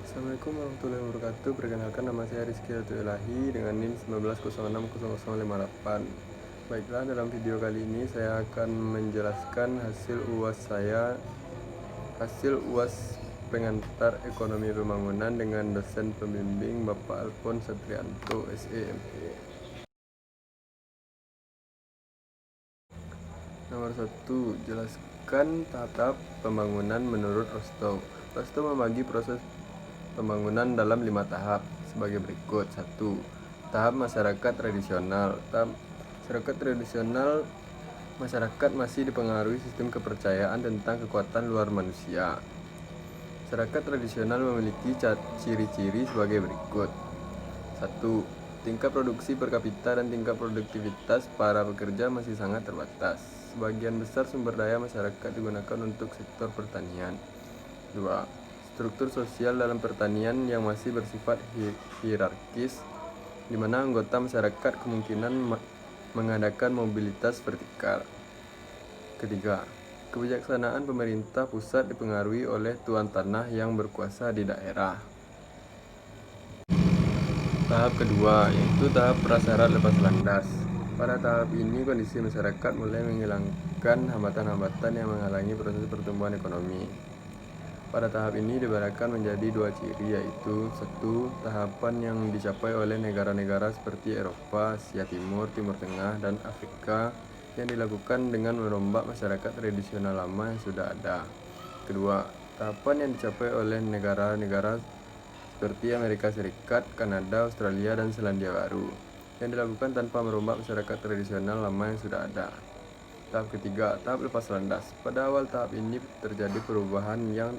Assalamualaikum warahmatullahi wabarakatuh. Perkenalkan, nama saya Rizky Ilahi dengan NIM 19060058. Baiklah, dalam video kali ini saya akan menjelaskan hasil UAS pengantar ekonomi pembangunan dengan dosen pembimbing Bapak Alphonse Satrianto, SEME. Nomor 1. Jelaskan tahap pembangunan menurut Rostow. Rostow membagi proses pembangunan dalam 5 tahap sebagai berikut. 1. Tahap masyarakat tradisional. Tahap masyarakat tradisional, masyarakat masih dipengaruhi sistem kepercayaan tentang kekuatan luar manusia. Masyarakat tradisional memiliki ciri-ciri sebagai berikut. 1. Tingkat produksi per kapita dan tingkat produktivitas para pekerja masih sangat terbatas. Sebagian besar sumber daya masyarakat digunakan untuk sektor pertanian. 2. Struktur sosial dalam pertanian yang masih bersifat hierarkis, di mana anggota masyarakat kemungkinan mengadakan mobilitas vertikal. Ketiga, kebijaksanaan pemerintah pusat dipengaruhi oleh tuan tanah yang berkuasa di daerah. Tahap kedua, yaitu tahap prasyarat lepas landas. Pada tahap ini, kondisi masyarakat mulai menghilangkan hambatan-hambatan yang menghalangi proses pertumbuhan ekonomi. Pada tahap ini dibedakan menjadi 2 ciri, yaitu 1. Tahapan yang dicapai oleh negara-negara seperti Eropa, Asia Timur, Timur Tengah, dan Afrika yang dilakukan dengan merombak masyarakat tradisional lama yang sudah ada. Kedua, tahapan yang dicapai oleh negara-negara seperti Amerika Serikat, Kanada, Australia, dan Selandia Baru yang dilakukan tanpa merombak masyarakat tradisional lama yang sudah ada. Tahap ketiga, tahap lepas landas. Pada awal tahap ini terjadi perubahan yang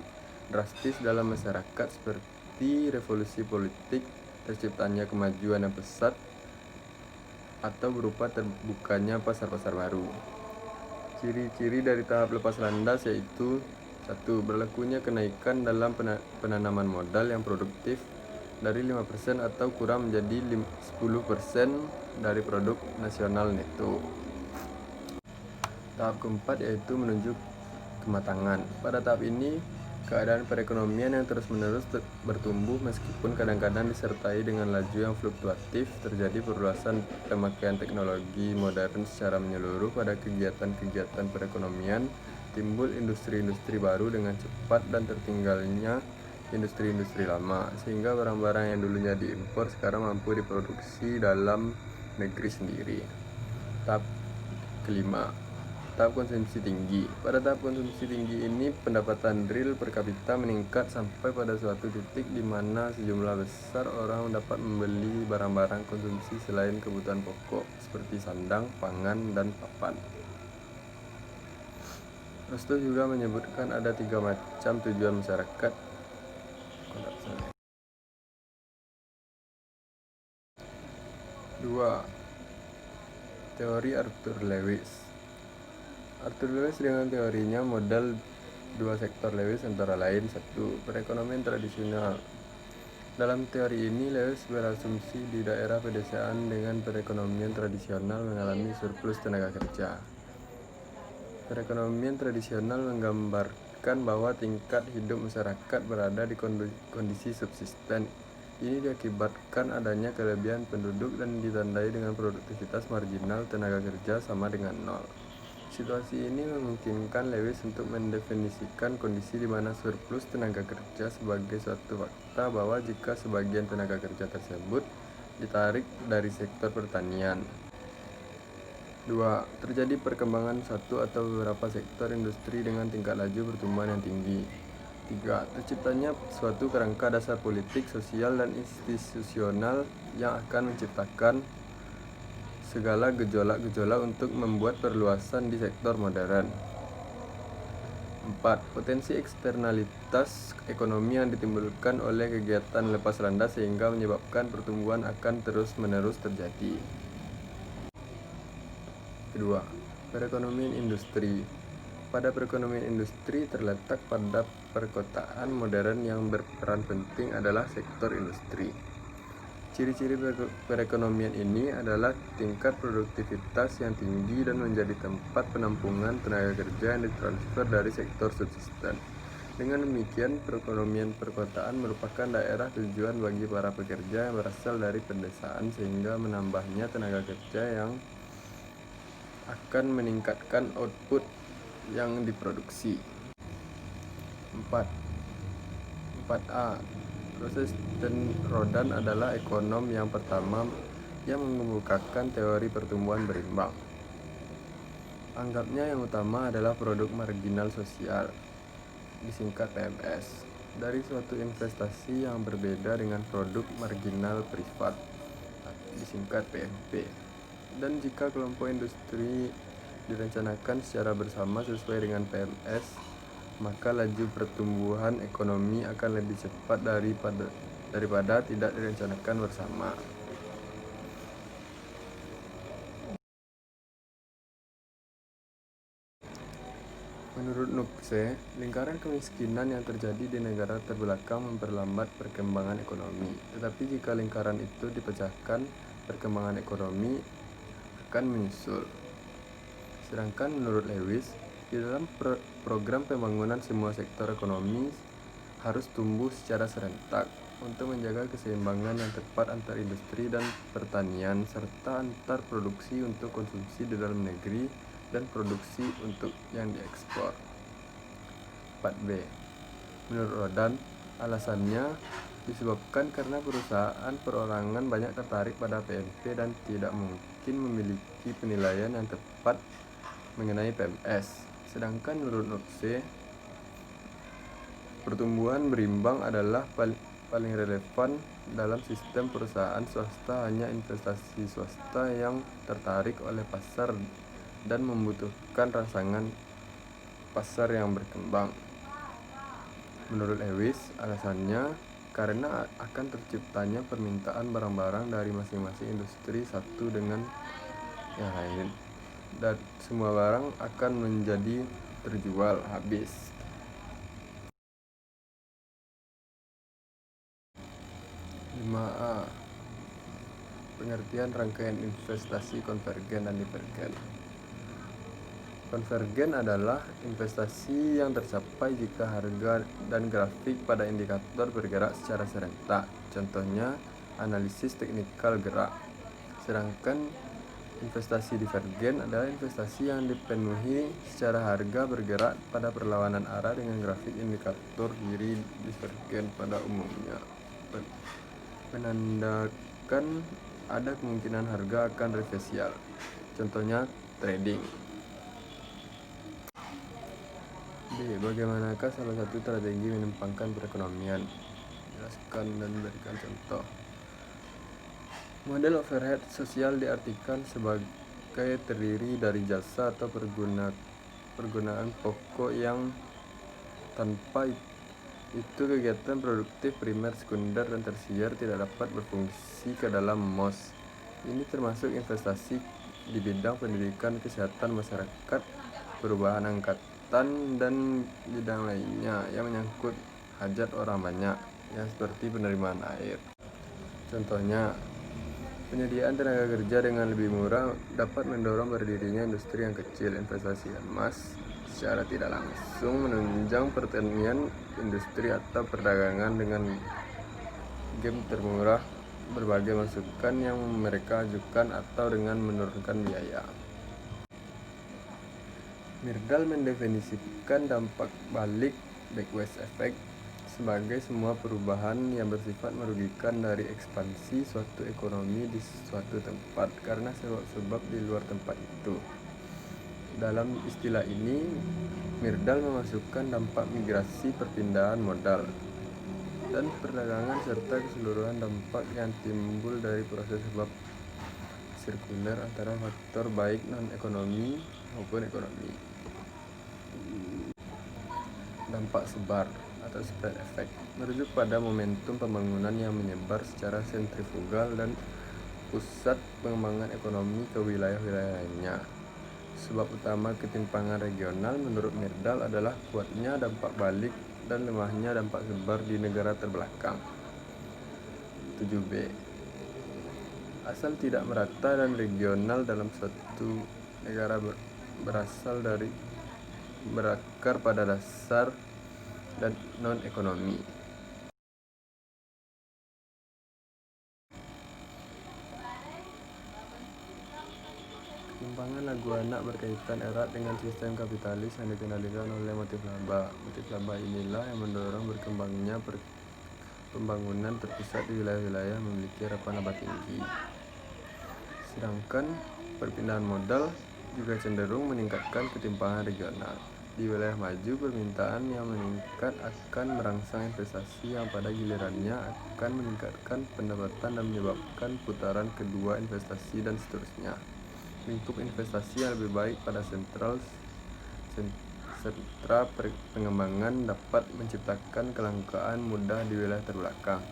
drastis dalam masyarakat seperti revolusi politik, terciptanya kemajuan yang pesat, atau berupa terbukanya pasar-pasar baru. Ciri-ciri dari tahap lepas landas yaitu 1. Berlakunya kenaikan dalam penanaman modal yang produktif dari 5% atau kurang menjadi 10% dari produk nasional neto. Tahap keempat yaitu menuju kematangan. Pada tahap ini, keadaan perekonomian yang terus-menerus bertumbuh meskipun kadang-kadang disertai dengan laju yang fluktuatif. Terjadi perluasan pemakaian teknologi modern secara menyeluruh pada kegiatan-kegiatan perekonomian. Timbul industri-industri baru dengan cepat dan tertinggalnya industri-industri lama, sehingga barang-barang yang dulunya diimpor sekarang mampu diproduksi dalam negeri sendiri. Tahap kelima, tahap konsumsi tinggi. Pada tahap konsumsi tinggi ini, pendapatan real per kapita meningkat sampai pada suatu titik di mana sejumlah besar orang dapat membeli barang-barang konsumsi selain kebutuhan pokok seperti sandang, pangan, dan papan. Rostow juga menyebutkan ada 3 macam tujuan masyarakat. 2. Teori Arthur Lewis. Arthur Lewis dengan teorinya modal 2 sektor Lewis antara lain. 1. Perekonomian tradisional. Dalam teori ini, Lewis berasumsi di daerah pedesaan dengan perekonomian tradisional mengalami surplus tenaga kerja. Perekonomian tradisional menggambarkan bahwa tingkat hidup masyarakat berada di kondisi subsisten. Ini diakibatkan adanya kelebihan penduduk dan ditandai dengan produktivitas marginal tenaga kerja sama dengan nol. Situasi ini memungkinkan Lewis untuk mendefinisikan kondisi di mana surplus tenaga kerja sebagai suatu fakta bahwa jika sebagian tenaga kerja tersebut ditarik dari sektor pertanian. 2. Terjadi perkembangan satu atau beberapa sektor industri dengan tingkat laju pertumbuhan yang tinggi. 3. Terciptanya suatu kerangka dasar politik, sosial, dan institusional yang akan menciptakan segala gejolak-gejolak untuk membuat perluasan di sektor modern. 4. Potensi eksternalitas ekonomi yang ditimbulkan oleh kegiatan lepas landas sehingga menyebabkan pertumbuhan akan terus-menerus terjadi. Kedua, perekonomian industri. Pada perekonomian industri terletak pada perkotaan modern yang berperan penting adalah sektor industri. Ciri-ciri perekonomian ini adalah tingkat produktivitas yang tinggi dan menjadi tempat penampungan tenaga kerja yang ditransfer dari sektor subsisten. Dengan demikian, perekonomian perkotaan merupakan daerah tujuan bagi para pekerja yang berasal dari pedesaan sehingga menambahnya tenaga kerja yang akan meningkatkan output yang diproduksi. 4. 4A. Proses dan Rodan adalah ekonom yang pertama yang mengemukakan teori pertumbuhan berimbang. Anggapnya yang utama adalah produk marginal sosial, disingkat PMS, dari suatu investasi yang berbeda dengan produk marginal privat, disingkat PMP. Dan jika kelompok industri direncanakan secara bersama sesuai dengan PMS, maka laju pertumbuhan ekonomi akan lebih cepat daripada tidak direncanakan bersama. Menurut Nupse, lingkaran kemiskinan yang terjadi di negara terbelakang memperlambat perkembangan ekonomi. Tetapi jika lingkaran itu dipecahkan, perkembangan ekonomi akan menyusul. Sedangkan menurut Lewis, di dalam program pembangunan semua sektor ekonomi harus tumbuh secara serentak untuk menjaga keseimbangan yang tepat antar industri dan pertanian serta antar produksi untuk konsumsi di dalam negeri dan produksi untuk yang diekspor. 4B. Menurut Rodan, alasannya disebabkan karena perusahaan perorangan banyak tertarik pada PMP dan tidak mungkin memiliki penilaian yang tepat mengenai PMS. Sedangkan menurut Nupse, pertumbuhan berimbang adalah paling relevan dalam sistem perusahaan swasta. Hanya investasi swasta yang tertarik oleh pasar dan membutuhkan rangsangan pasar yang berkembang. Menurut Lewis, alasannya karena akan terciptanya permintaan barang-barang dari masing-masing industri satu dengan yang lain, dan semua barang akan menjadi terjual habis. 5A. Pengertian rangkaian investasi konvergen dan divergen. Konvergen adalah investasi yang tercapai jika harga dan grafik pada indikator bergerak secara serentak. Contohnya, analisis teknikal gerak. Sedangkan investasi divergen adalah investasi yang dipenuhi secara harga bergerak pada perlawanan arah dengan grafik indikator kiri divergen pada umumnya. Menandakan ada kemungkinan harga akan reversial. Contohnya, trading. B. Bagaimanakah salah satu strategi menempangkan perekonomian? Jelaskan dan berikan contoh. Model overhead sosial diartikan sebagai terdiri dari jasa atau pergunaan pokok yang tanpa itu kegiatan produktif primer, sekunder, dan tersier tidak dapat berfungsi ke dalam MOS. Ini termasuk investasi di bidang pendidikan, kesehatan masyarakat, perubahan angkatan, dan bidang lainnya yang menyangkut hajat orang banyak, yang seperti penerimaan air. Contohnya, penyediaan tenaga kerja dengan lebih murah dapat mendorong berdirinya industri yang kecil. Investasi emas secara tidak langsung menunjang pertanian, industri, atau perdagangan dengan game termurah, berbagai masukan yang mereka ajukan, atau dengan menurunkan biaya. Myrdal mendefinisikan dampak balik backwest effect sebagai semua perubahan yang bersifat merugikan dari ekspansi suatu ekonomi di suatu tempat karena sebab-sebab di luar tempat itu. Dalam istilah ini, Myrdal memasukkan dampak migrasi, perpindahan modal, dan perdagangan serta keseluruhan dampak yang timbul dari proses sebab sirkuler antara faktor baik non-ekonomi maupun ekonomi. Dampak sebar atau spread effect merujuk pada momentum pembangunan yang menyebar secara sentrifugal dan pusat pengembangan ekonomi ke wilayah-wilayah lainnya. Sebab utama ketimpangan regional menurut Myrdal adalah kuatnya dampak balik dan lemahnya dampak sebar di negara terbelakang. 7B. Asal tidak merata dan regional dalam suatu negara berakar pada dasar dan non-ekonomi. Ketimpangan lagu anak berkaitan erat dengan sistem kapitalis yang dikendalikan oleh motif laba. Motif laba inilah yang mendorong berkembangnya pembangunan terpusat di wilayah-wilayah yang memiliki harapan laba tinggi. Sedangkan perpindahan modal juga cenderung meningkatkan ketimpangan regional. Di wilayah maju, permintaan yang meningkat akan merangsang investasi yang pada gilirannya akan meningkatkan pendapatan dan menyebabkan putaran kedua investasi dan seterusnya. Lingkup investasi yang lebih baik pada sentra pengembangan dapat menciptakan kelangkaan mudah di wilayah terbelakang.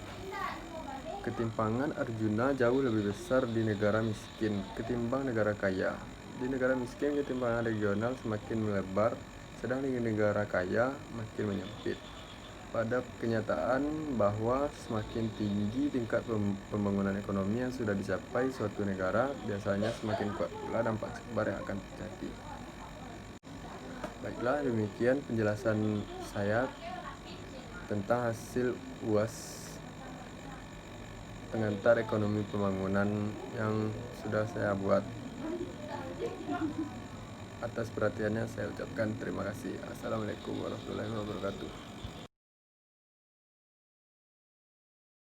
Ketimpangan Arjuna jauh lebih besar di negara miskin ketimbang negara kaya. Di negara miskin, ketimpangan regional semakin melebar, sedang di negara kaya makin menyempit. Pada kenyataan bahwa semakin tinggi tingkat pembangunan ekonomi yang sudah dicapai suatu negara, biasanya semakin kuat pula dampak sebar yang akan terjadi. Baiklah, demikian penjelasan saya tentang hasil UAS pengantar ekonomi pembangunan yang sudah saya buat. Atas perhatiannya saya ucapkan terima kasih. Assalamualaikum warahmatullahi wabarakatuh.